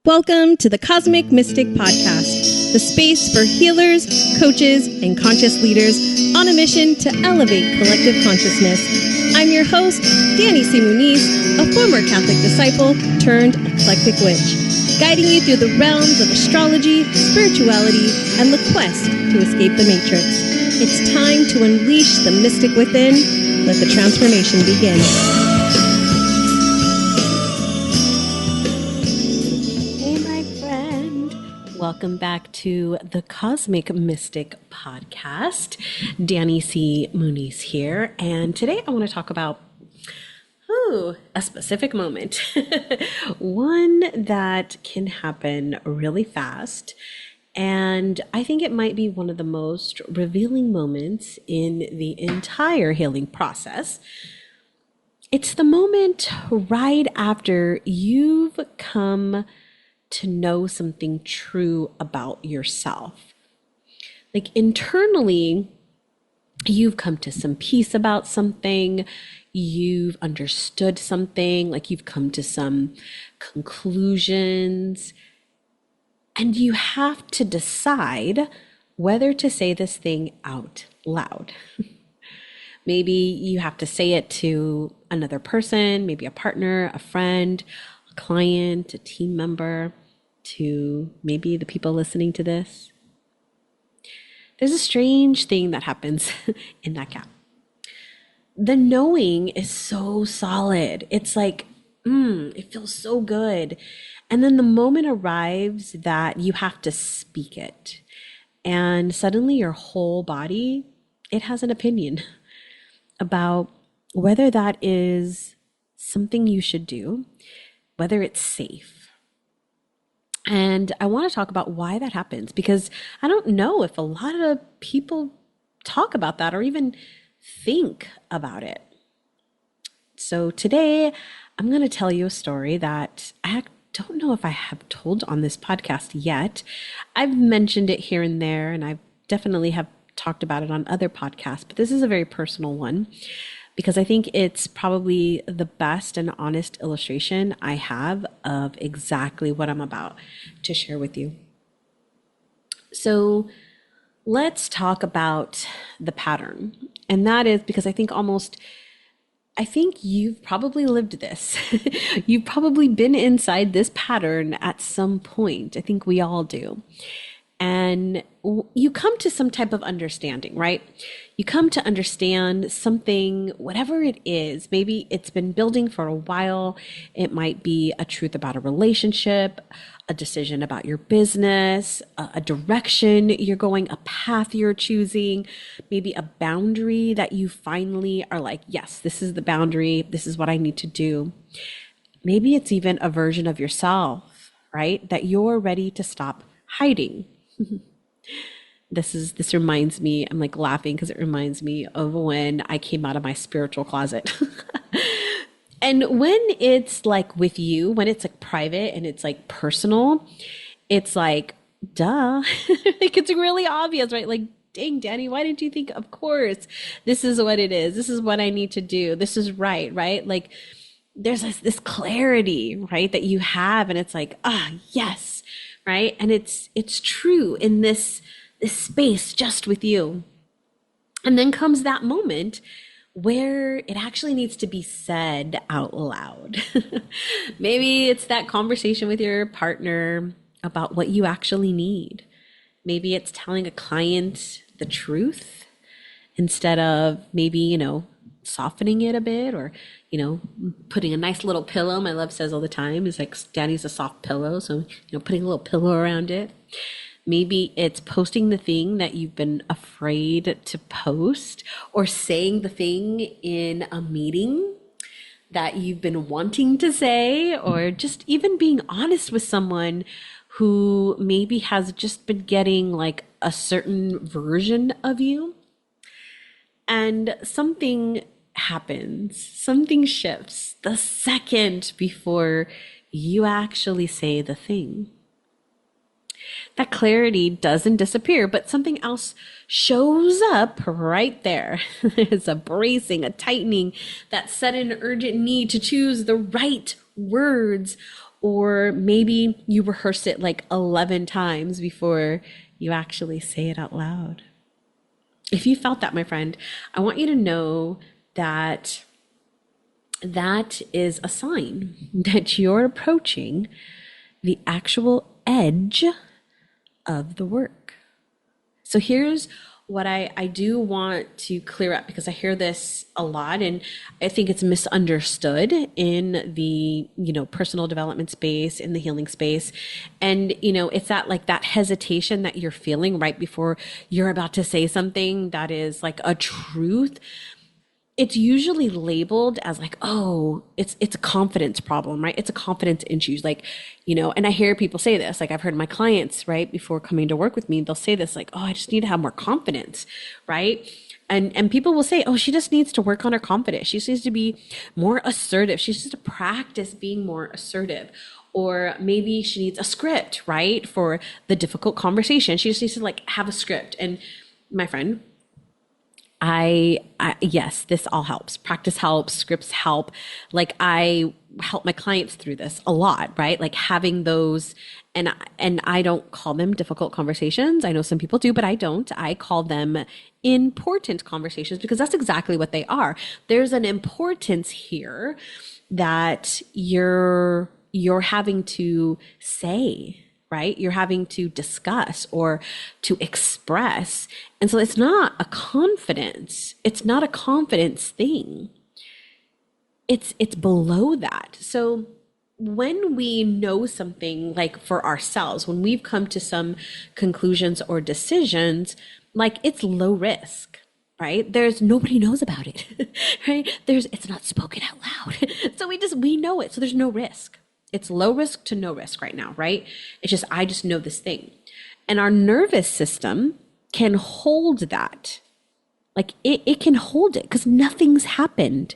Welcome to the Cosmic Mystic Podcast, the space for healers, coaches, and conscious leaders on a mission to elevate collective consciousness. I'm your host, Danie a former Catholic disciple turned eclectic witch, guiding you through the realms of astrology, spirituality, and the quest to escape the matrix. It's time to unleash the mystic within. Let the transformation begin. Welcome back to the Cosmic Mystic Podcast. Danie C. Muniz here, and today I want to talk about a specific moment. One that can happen really fast, and I think it might be one of the most revealing moments in the entire healing process. It's the moment right after you've come to know something true about yourself. Like internally, you've come to some peace about something, you've understood something, like you've come to some conclusions, and you have to decide whether to say this thing out loud. Maybe you have to say it to another person, maybe a partner, a friend, client, a team member, to maybe the people listening to this. There's a strange thing that happens in that gap. The knowing is so solid. It's like, it feels so good. And then the moment arrives that you have to speak it. And suddenly your whole body, it has an opinion about whether that is something you should do, whether it's safe. And I want to talk about why that happens, because I don't know if a lot of people talk about that or even think about it. So today I'm going to tell you a story that I don't know if I have told on this podcast yet. I've mentioned it here and there, and I definitely have talked about it on other podcasts, but this is a very personal one, because I think it's probably the best and honest illustration I have of exactly what I'm about to share with you. So let's talk about the pattern. And that is because I think you've probably lived this. You've probably been inside this pattern at some point. I think we all do. And you come to some type of understanding, right? You come to understand something, whatever it is. Maybe it's been building for a while. It might be a truth about a relationship, a decision about your business, a direction you're going, a path you're choosing, maybe a boundary that you finally are like, yes, this is the boundary. This is what I need to do. Maybe it's even a version of yourself, right? That you're ready to stop hiding. This reminds me, I'm like laughing because it reminds me of when I came out of my spiritual closet. And when it's like with you, when it's like private and it's like personal, it's like, duh, like it's really obvious, right? Like, dang, Danie, why didn't you think, of course, this is what it is. This is what I need to do. This is right? Like there's this clarity, right? That you have. And it's like, yes. Right. And it's true in this space just with you. And then comes that moment where it actually needs to be said out loud. Maybe it's that conversation with your partner about what you actually need. Maybe it's telling a client the truth instead of maybe, softening it a bit, or, putting a nice little pillow. My love says all the time is like, Danie's a soft pillow. So, putting a little pillow around it. Maybe it's posting the thing that you've been afraid to post, or saying the thing in a meeting that you've been wanting to say, or just even being honest with someone who maybe has just been getting like a certain version of you. And something happens, something shifts the second before you actually say the thing. That clarity doesn't disappear, but something else shows up right there. It's a bracing, a tightening, that sudden urgent need to choose the right words Or maybe you rehearse it like 11 times before you actually say it out loud. If you felt that, my friend, I want you to know that that is a sign that you're approaching the actual edge of the work. So here's what I do want to clear up, because I hear this a lot and I think it's misunderstood in the, personal development space, in the healing space. And, it's that hesitation that you're feeling right before you're about to say something that is like a truth. It's usually labeled as like, oh, it's a confidence problem, right? It's a confidence issue. Like, and I hear people say this, like I've heard my clients, right, before coming to work with me, they'll say this like, oh, I just need to have more confidence, right? And people will say, oh, she just needs to work on her confidence. She just needs to be more assertive. She just needs to practice being more assertive. Or maybe she needs a script, right, for the difficult conversation. She just needs to like have a script. And my friend, I yes, this all helps. Practice helps, scripts help. Like I help my clients through this a lot, right? Like having those, and I don't call them difficult conversations. I know some people do, but I don't. I call them important conversations, because that's exactly what they are. There's an importance here that you're having to say, right? You're having to discuss or to express. And so it's not a confidence. It's not a confidence thing. It's below that. So when we know something, like for ourselves, when we've come to some conclusions or decisions, like it's low risk, right? There's nobody knows about it, right? It's not spoken out loud. So we know it. So there's no risk. It's low risk to no risk right now, right? It's just, I just know this thing. And our nervous system can hold that. Like it can hold it because nothing's happened,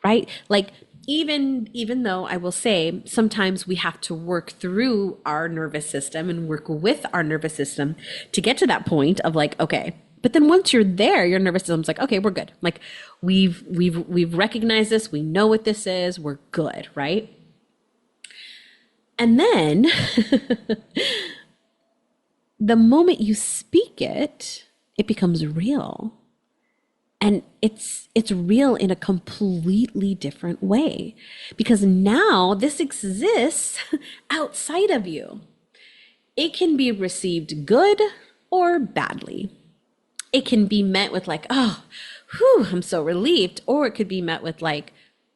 right? Like even though I will say sometimes we have to work through our nervous system and work with our nervous system to get to that point of like, okay, but then once you're there, your nervous system's like, okay, we're good. Like we've recognized this. We know what this is. We're good, right? And then the moment you speak it, it becomes real. And it's real in a completely different way, because now this exists outside of you. It can be received good or badly. It can be met with like, oh, whew, I'm so relieved. Or it could be met with like,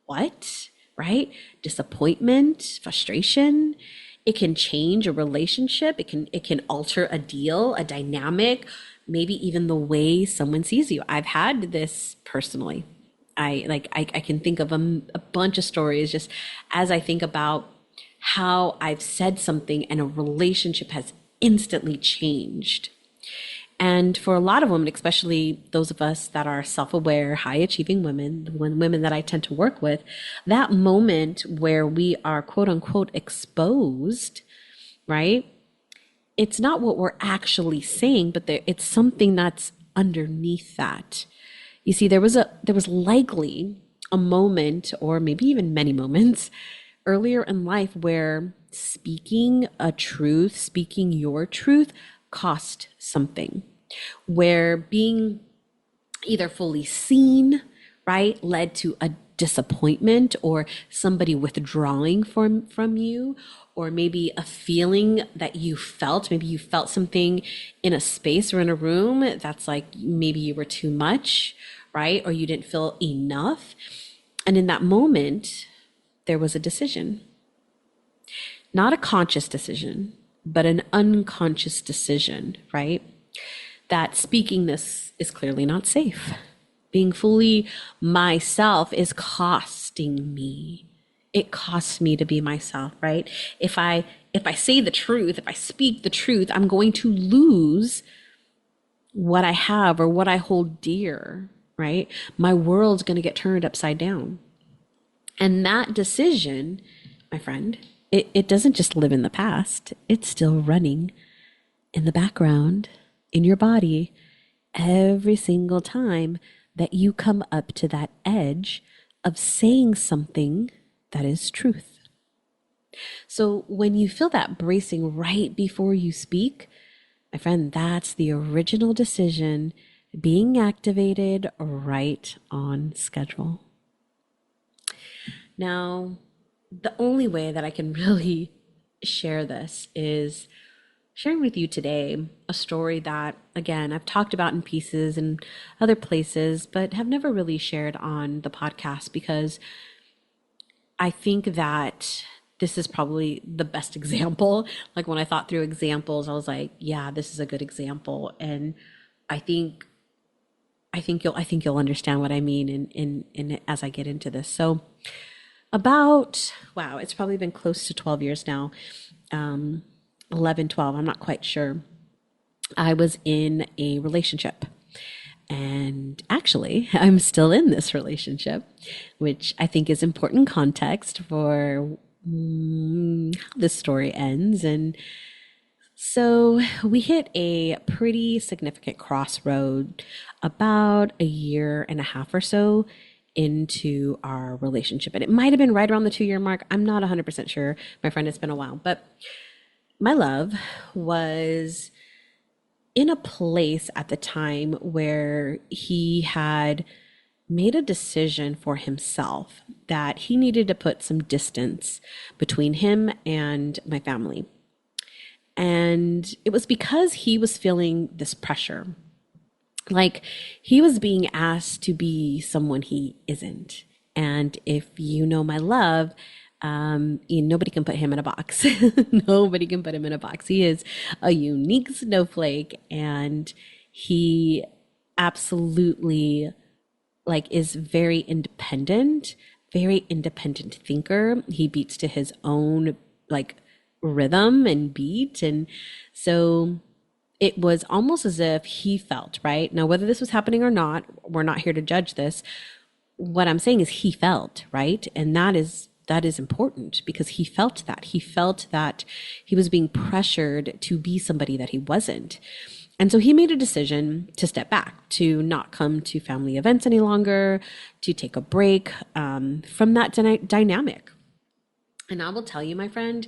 what? Right? Disappointment, frustration. It can change a relationship. It can alter a deal, a dynamic, maybe even the way someone sees you. I've had this personally. I can think of a bunch of stories just as I think about how I've said something and a relationship has instantly changed. And for a lot of women, especially those of us that are self-aware, high-achieving women, the women that I tend to work with, that moment where we are quote unquote exposed, right? It's not what we're actually saying, but it's something that's underneath that. You see, there was likely a moment, or maybe even many moments earlier in life where speaking a truth, speaking your truth cost something, where being either fully seen, right, led to a disappointment or somebody withdrawing from you, or maybe a feeling that you felt, maybe you felt something in a space or in a room that's like maybe you were too much, right, or you didn't feel enough. And in that moment, there was a decision. Not a conscious decision, but an unconscious decision, right? That speaking this is clearly not safe. Being fully myself is costing me. It costs me to be myself, right? If I say the truth, if I speak the truth, I'm going to lose what I have or what I hold dear, right? My world's going to get turned upside down. And that decision, my friend, it doesn't just live in the past. It's still running in the background, in your body, every single time that you come up to that edge of saying something that is truth. So when you feel that bracing right before you speak, my friend, that's the original decision being activated right on schedule. Now, the only way that I can really share this is sharing with you today a story that, again, I've talked about in pieces and other places, but have never really shared on the podcast because I think that this is probably the best example. Like when I thought through examples, I was like, yeah, this is a good example. And I think I think you'll understand what I mean in as I get into this. So about, wow, it's probably been close to 12 years now. 11, 12, I'm not quite sure. I was in a relationship. And actually, I'm still in this relationship, which I think is important context for how this story ends. And so we hit a pretty significant crossroad about a year and a half or so into our relationship. And it might have been right around the 2 year mark. I'm not 100% sure. My friend, it's been a while. But my love was in a place at the time where he had made a decision for himself that he needed to put some distance between him and my family. And it was because he was feeling this pressure. Like he was being asked to be someone he isn't. And if you know my love, nobody can put him in a box. Nobody can put him in a box. He is a unique snowflake, and he absolutely like is very independent thinker. He beats to his own like rhythm and beat. And so it was almost as if he felt, right? Now, whether this was happening or not, we're not here to judge this. What I'm saying is he felt, right? And that is important because he felt that. He felt that he was being pressured to be somebody that he wasn't. And so he made a decision to step back, to not come to family events any longer, to take a break from that dynamic. And I will tell you, my friend,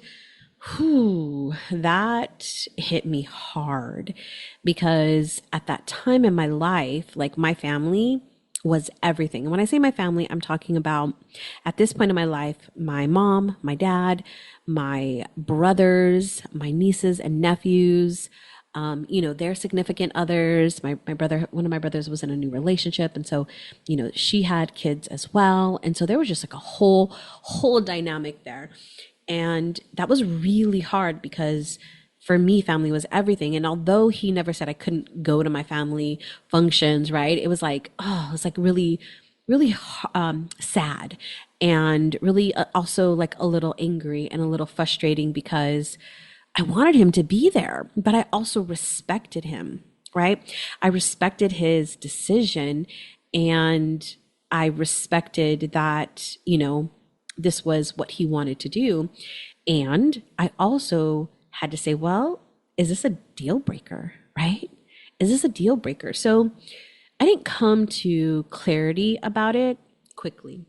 that hit me hard because at that time in my life, like my family was everything. And when I say my family, I'm talking about at this point in my life, my mom, my dad, my brothers, my nieces and nephews, their significant others. My brother, one of my brothers was in a new relationship. And so, she had kids as well. And so there was just like a whole dynamic there. And that was really hard because for me, family was everything. And although he never said I couldn't go to my family functions, right? It was like, it was like really, really sad and really also like a little angry and a little frustrating because I wanted him to be there, but I also respected him, right? I respected his decision and I respected that, this was what he wanted to do. And I also had to say, well, is this a deal breaker, right? Is this a deal breaker? So I didn't come to clarity about it quickly.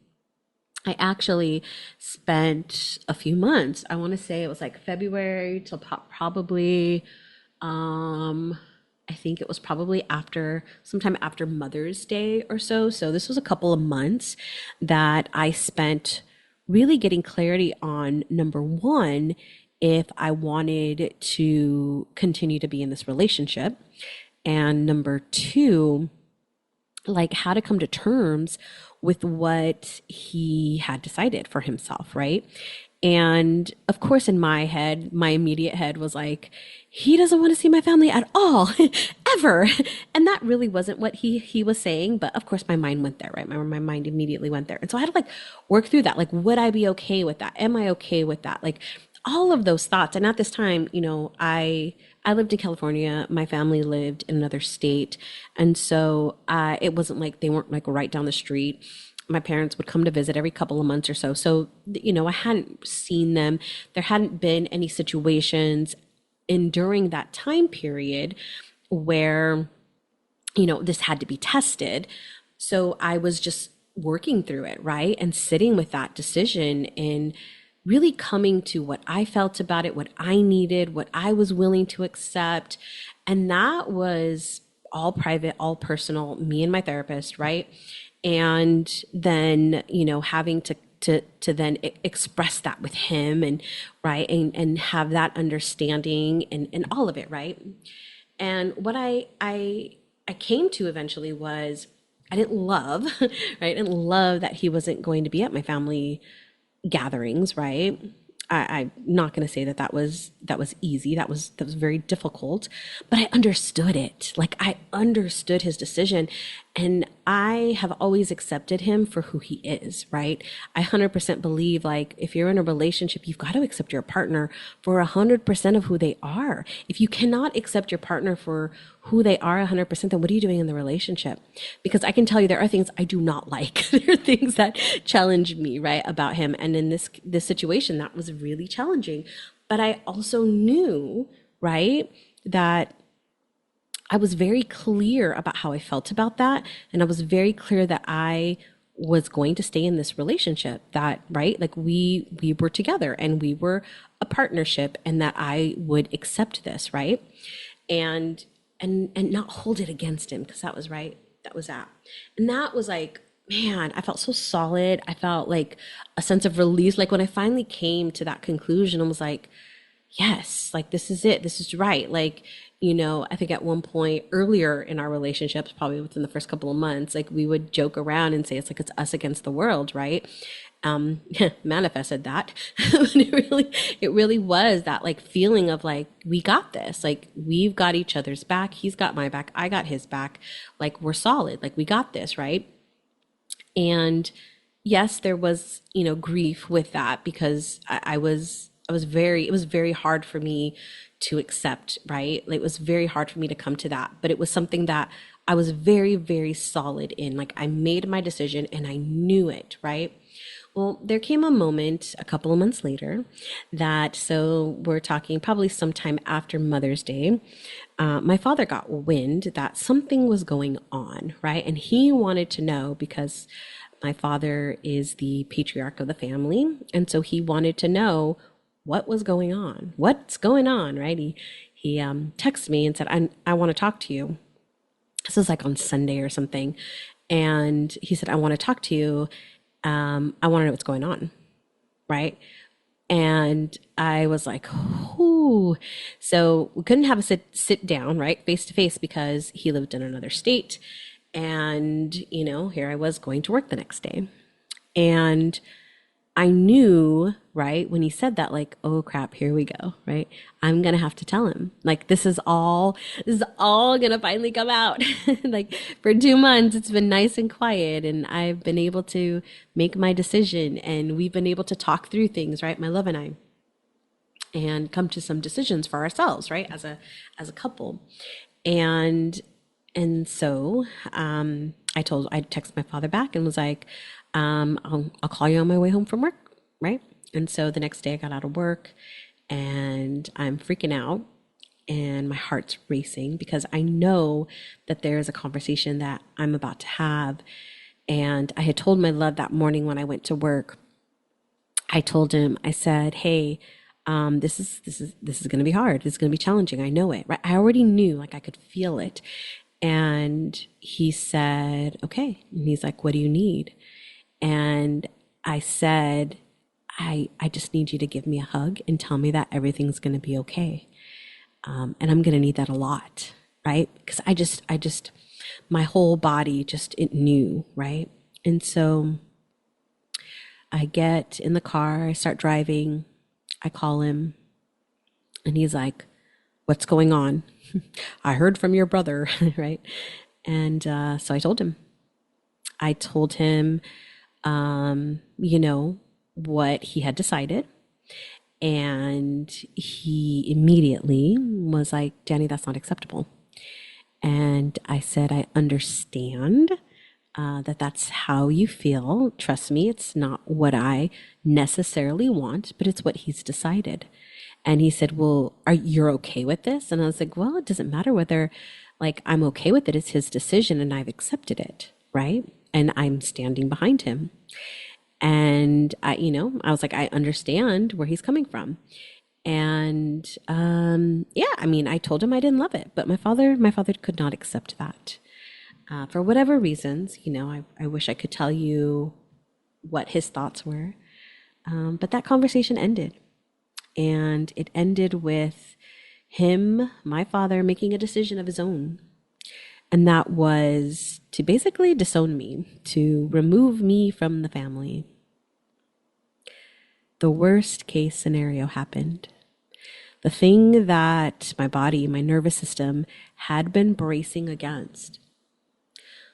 I actually spent a few months. I want to say it was like February till probably, I think it was probably sometime after Mother's Day or so. So this was a couple of months that I spent really getting clarity on number one, if I wanted to continue to be in this relationship, and number two, like how to come to terms with what he had decided for himself, right? And of course, in my head, my immediate head was like, he doesn't want to see my family at all, ever. And that really wasn't what he was saying. But of course, my mind went there, right? My mind immediately went there. And so I had to like work through that. Like, would I be okay with that? Am I okay with that? Like all of those thoughts. And at this time, I lived in California. My family lived in another state. And so it wasn't like they weren't like right down the street. My parents would come to visit every couple of months or so. So, I hadn't seen them. There hadn't been any situations during that time period where, this had to be tested. So I was just working through it, right? And sitting with that decision and really coming to what I felt about it, what I needed, what I was willing to accept. And that was all private, all personal, me and my therapist, right? And then, having to then express that with him, and right, and have that understanding, and all of it, right? And what I came to eventually was I didn't love, right? I didn't love that he wasn't going to be at my family gatherings, right? I'm not going to say that that was easy. That was very difficult, but I understood it. Like I understood his decision, and I have always accepted him for who he is, right? I 100% believe like if you're in a relationship, you've got to accept your partner for 100% of who they are. If you cannot accept your partner for who they are 100%, then what are you doing in the relationship? Because I can tell you there are things I do not like. There are things that challenge me, right, about him. And in this situation, that was really challenging. But I also knew, right, that I was very clear about how I felt about that. And I was very clear that I was going to stay in this relationship, that, right, like we were together and we were a partnership, and that I would accept this, right? And and not hold it against him, because that was right. That was that. And that was like, man, I felt so solid. I felt like a sense of release. Like when I finally came to that conclusion, I was like, yes, like this is it. This is right. Like, I think at one point earlier in our relationships, probably within the first couple of months, like we would joke around and say it's like it's us against the world, right? Manifested that. But it really was that like feeling of like, we got this, like we've got each other's back. He's got my back. I got his back. Like we're solid. Like we got this, right? And yes, there was, grief with that, because it was very hard for me to accept, right? Like, it was very hard for me to come to that, but it was something that I was very, very solid in. Like I made my decision and I knew it, right? Well, there came a moment a couple of months later that, so we're talking probably sometime after Mother's Day, my father got wind that something was going on, right? And he wanted to know, because my father is the patriarch of the family. And so he wanted to know what was going on. What's going on, right? He texted me and said, I want to talk to you. This is like on Sunday or something. And he said, I want to talk to you. I want to know what's going on, right? And I was like, "Ooh." So we couldn't have a sit down, right, face to face, because he lived in another state. And, here I was going to work the next day. And I knew, right, when he said that, like, oh crap, here we go, right? I'm gonna have to tell him. Like, this is all gonna finally come out. Like, for 2 months, it's been nice and quiet, and I've been able to make my decision, and we've been able to talk through things, right? My love and I, and come to some decisions for ourselves, right? As a couple. And so I texted my father back and was like, I'll call you on my way home from work, right? And so the next day I got out of work and I'm freaking out and my heart's racing, because I know that there is a conversation that I'm about to have. And I had told my love that morning when I went to work, I told him, I said, hey, this is going to be hard. This is going to be challenging. I know it, right? I already knew, like I could feel it. And he said, okay. And he's like, what do you need? And I said, I just need you to give me a hug and tell me that everything's going to be okay. And I'm going to need that a lot, right? Because I just, my whole body just, it knew, right? And so I get in the car, I start driving, I call him, and he's like, what's going on? I heard from your brother, right? And so I told him. What he had decided. And he immediately was like, Danie, that's not acceptable. And I said, I understand that that's how you feel. Trust me, it's not what I necessarily want, but it's what he's decided. And he said, well, are you okay with this? And I was like, well, it doesn't matter whether like I'm okay with it. It's his decision and I've accepted it, right? And I'm standing behind him. And I was like, I understand where he's coming from. And yeah, I mean, I told him I didn't love it, but my father could not accept that for whatever reasons. I wish I could tell you what his thoughts were, but that conversation ended, and it ended with him, my father, making a decision of his own. And that was to basically disown me, to remove me from the family. The worst case scenario happened. The thing that my body, my nervous system had been bracing against,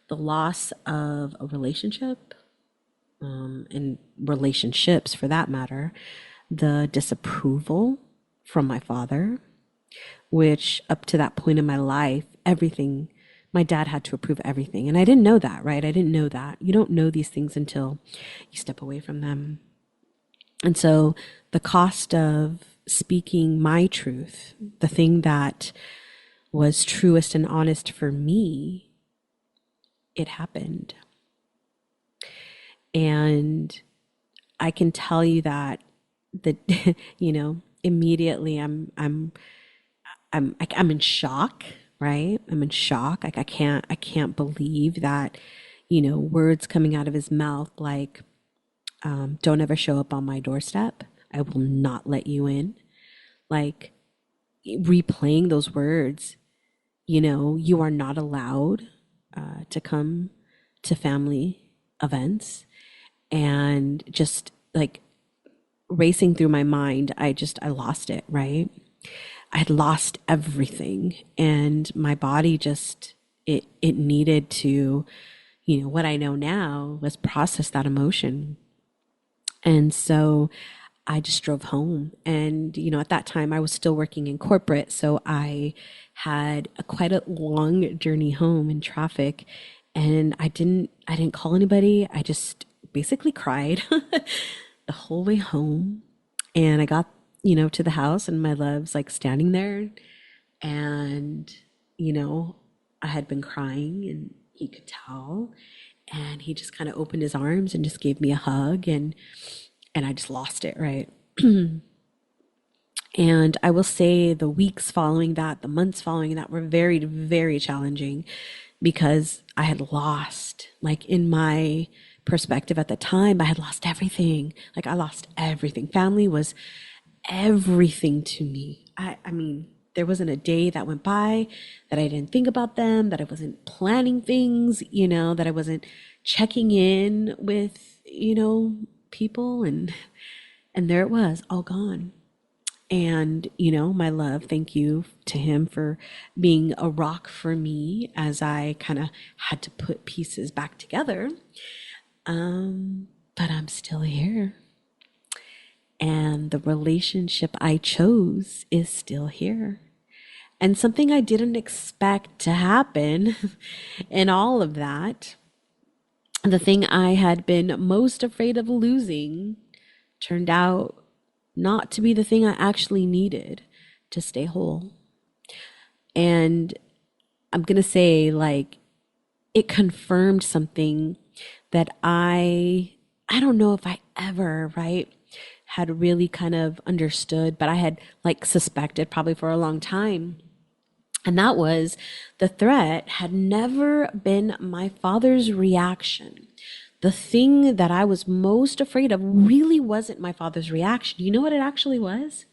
the loss of a relationship, and relationships for that matter, the disapproval from my father, which up to that point in my life, everything, my dad had to approve everything. And I didn't know that, right? I didn't know that. You don't know these things until you step away from them. And so the cost of speaking my truth, the thing that was truest and honest for me, it happened. And I can tell you that immediately I'm in shock, right? I'm in shock. Like I can't believe that, words coming out of his mouth like, don't ever show up on my doorstep. I will not let you in. Like replaying those words, you are not allowed to come to family events, and just like racing through my mind, I lost it, right? I had lost everything, and my body just, it needed to, what I know now was process that emotion. And so I just drove home. And, at that time I was still working in corporate. So I had quite a long journey home in traffic. And I didn't call anybody. I just basically cried the whole way home. And I got, to the house, and my love's like standing there. And, I had been crying, and he could tell. And he just kind of opened his arms and just gave me a hug. And I just lost it, right? And I will say the weeks following that, the months following that were very, very challenging, because I had lost, like in my perspective at the time, I had lost everything. Like I lost everything. Family was everything to me. I mean, there wasn't a day that went by that I didn't think about them, that I wasn't planning things, that I wasn't checking in with, people, and there it was, all gone. And, my love, thank you to him for being a rock for me as I kind of had to put pieces back together. But I'm still here. And the relationship I chose is still here. And something I didn't expect to happen in all of that, the thing I had been most afraid of losing, turned out not to be the thing I actually needed to stay whole. And I'm going to say, like, it confirmed something that I don't know if I ever, right, had really kind of understood, but I had like suspected probably for a long time. And that was, the threat had never been my father's reaction. The thing that I was most afraid of really wasn't my father's reaction. You know what it actually was?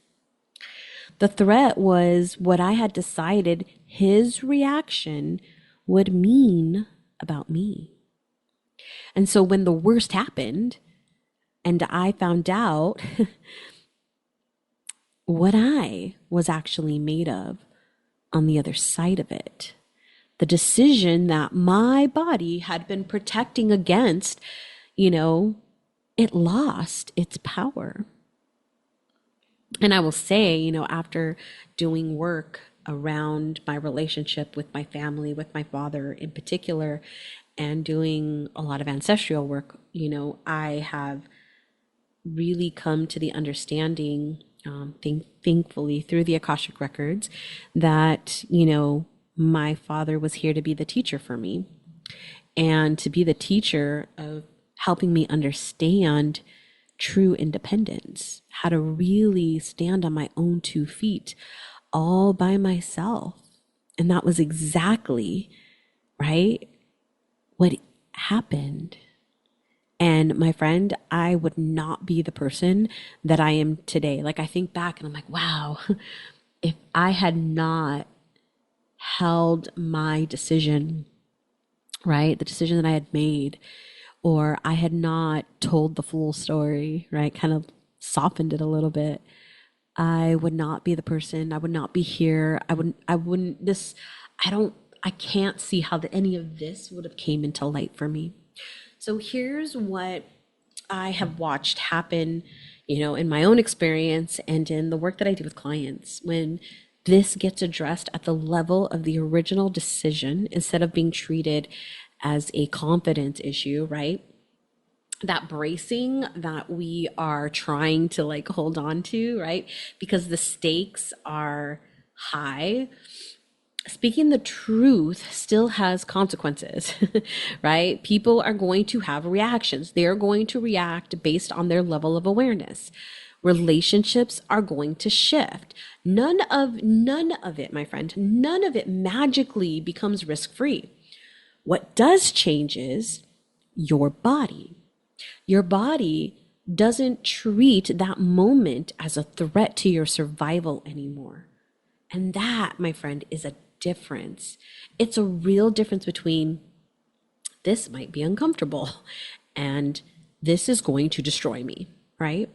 The threat was what I had decided his reaction would mean about me. And so when the worst happened and I found out what I was actually made of on the other side of it, the decision that my body had been protecting against, it lost its power. And I will say, after doing work around my relationship with my family, with my father in particular, and doing a lot of ancestral work, I have really come to the understanding, thankfully through the Akashic records, that, my father was here to be the teacher for me, and to be the teacher of helping me understand true independence, how to really stand on my own 2 feet all by myself. And that was exactly, right, what happened. And my friend, I would not be the person that I am today. Like, I think back and I'm like, wow, if I had not held my decision, right, the decision that I had made, or I had not told the full story, right, kind of softened it a little bit, I would not be the person. I would not be here. I don't, I can't see how any of this would have came into light for me. So here's what I have watched happen, in my own experience and in the work that I do with clients when this gets addressed at the level of the original decision instead of being treated as a confidence issue, right? That bracing that we are trying to like hold on to, right? Because the stakes are high. Speaking the truth still has consequences, right? People are going to have reactions. They're going to react based on their level of awareness. Relationships are going to shift. None of it, my friend, none of it magically becomes risk-free. What does change is your body. Your body doesn't treat that moment as a threat to your survival anymore. And that, my friend, is a difference. It's a real difference between this might be uncomfortable and this is going to destroy me, right?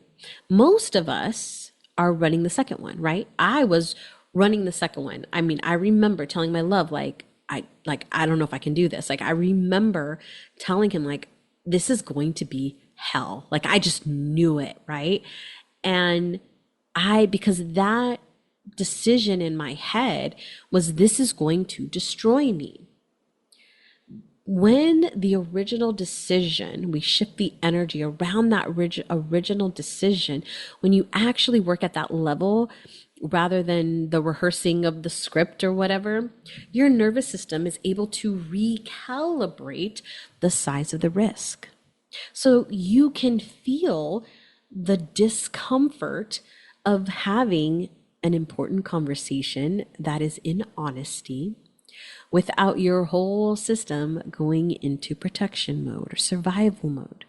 Most of us are running the second one, right? I was running the second one. I mean, I remember telling my love, I don't know if I can do this. Like, I remember telling him, like, this is going to be hell. Like, I just knew it, right? And because that decision in my head was, this is going to destroy me. When the original decision, we shift the energy around that original decision, when you actually work at that level, rather than the rehearsing of the script or whatever, your nervous system is able to recalibrate the size of the risk. So you can feel the discomfort of having an important conversation that is in honesty without your whole system going into protection mode or survival mode.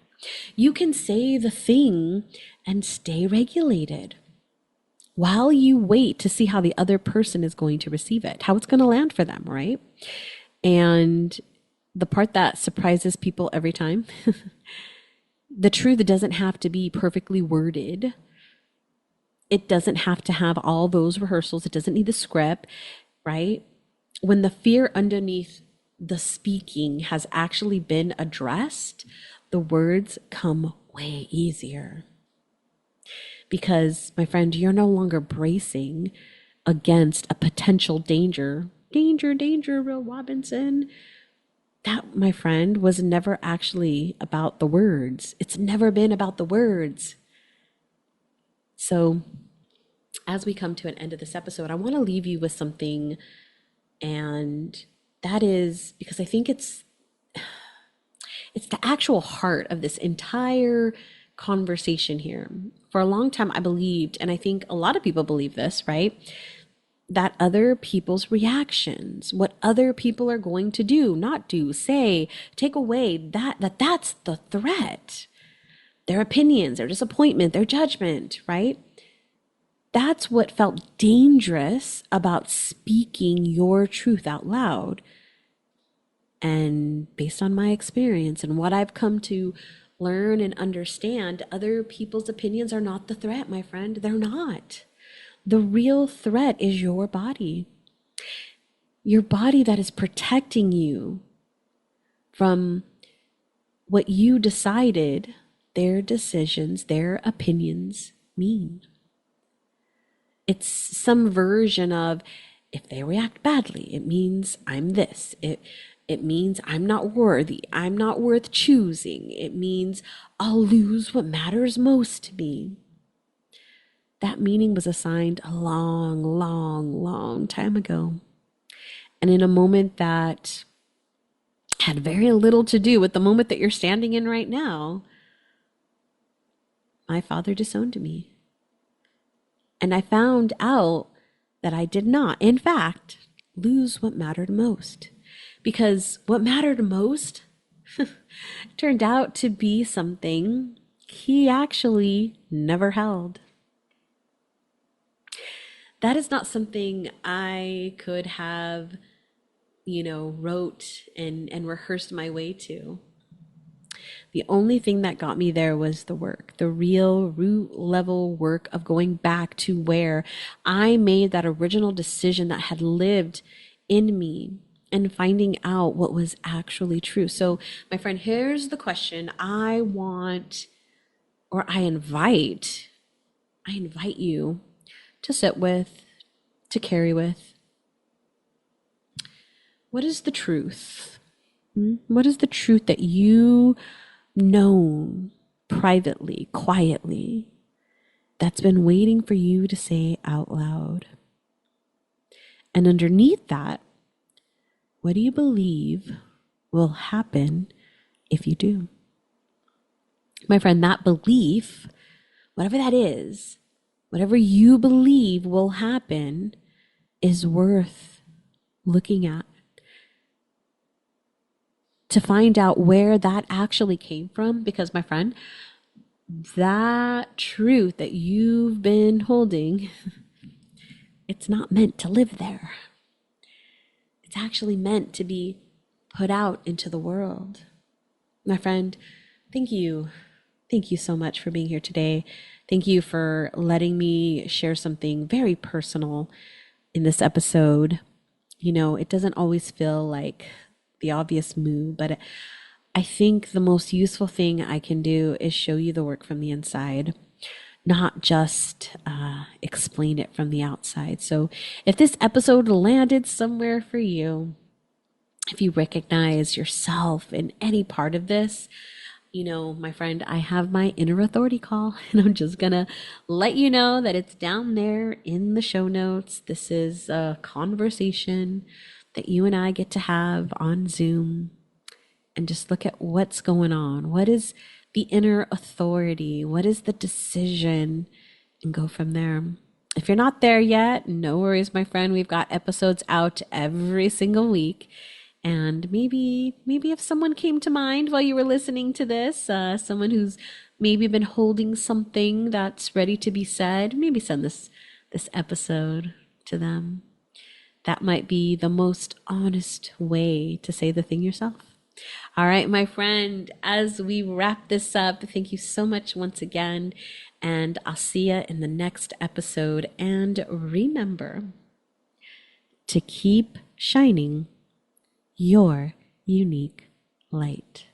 You can say the thing and stay regulated while you wait to see how the other person is going to receive it, how it's going to land for them, right? And the part that surprises people every time, the truth doesn't have to be perfectly worded. It doesn't have to have all those rehearsals. It doesn't need the script, right? When the fear underneath the speaking has actually been addressed, the words come way easier. Because, my friend, you're no longer bracing against a potential danger. Danger, Will Robinson. That, my friend, was never actually about the words. It's never been about the words. So, as we come to an end of this episode, I want to leave you with something, and that is because I think it's the actual heart of this entire conversation here. For a long time, I believed, and I think a lot of people believe this, right? That other people's reactions, what other people are going to do, not do, say, take away, that's the threat. Their opinions, their disappointment, their judgment, right? That's what felt dangerous about speaking your truth out loud. And based on my experience and what I've come to learn and understand, other people's opinions are not the threat, my friend. They're not. The real threat is your body. Your body that is protecting you from what you decided their decisions, their opinions mean. It's some version of, if they react badly, it means I'm this. It means I'm not worthy. I'm not worth choosing. It means I'll lose what matters most to me. That meaning was assigned a long time ago. And in a moment that had very little to do with the moment that you're standing in right now, my father disowned me. And I found out that I did not, in fact, lose what mattered most. Because what mattered most turned out to be something he actually never held. That is not something I could have, wrote and rehearsed my way to. The only thing that got me there was the work, the real root level work of going back to where I made that original decision that had lived in me and finding out what was actually true. So, my friend, here's the question I want, or I invite you to sit with, to carry with. What is the truth? What is the truth that you know privately, quietly, that's been waiting for you to say out loud? And underneath that, what do you believe will happen if you do? My friend, that belief, whatever that is, whatever you believe will happen, is worth looking at to find out where that actually came from. Because, my friend, that truth that you've been holding, it's not meant to live there. It's actually meant to be put out into the world. My friend, thank you. Thank you so much for being here today. Thank you for letting me share something very personal in this episode. It doesn't always feel like the obvious move, but I think the most useful thing I can do is show you the work from the inside, not just explain it from the outside. So if this episode landed somewhere for you, if you recognize yourself in any part of this, my friend, I have my inner authority call, and I'm just gonna let you know that it's down there in the show notes. This is a conversation that you and I get to have on Zoom and just look at what's going on. What is the inner authority? What is the decision? And go from there. If you're not there yet, no worries, my friend. We've got episodes out every single week. And maybe if someone came to mind while you were listening to this, someone who's maybe been holding something that's ready to be said, maybe send this episode to them. That might be the most honest way to say the thing yourself. All right, my friend, as we wrap this up, thank you so much once again, and I'll see you in the next episode. And remember to keep shining your unique light.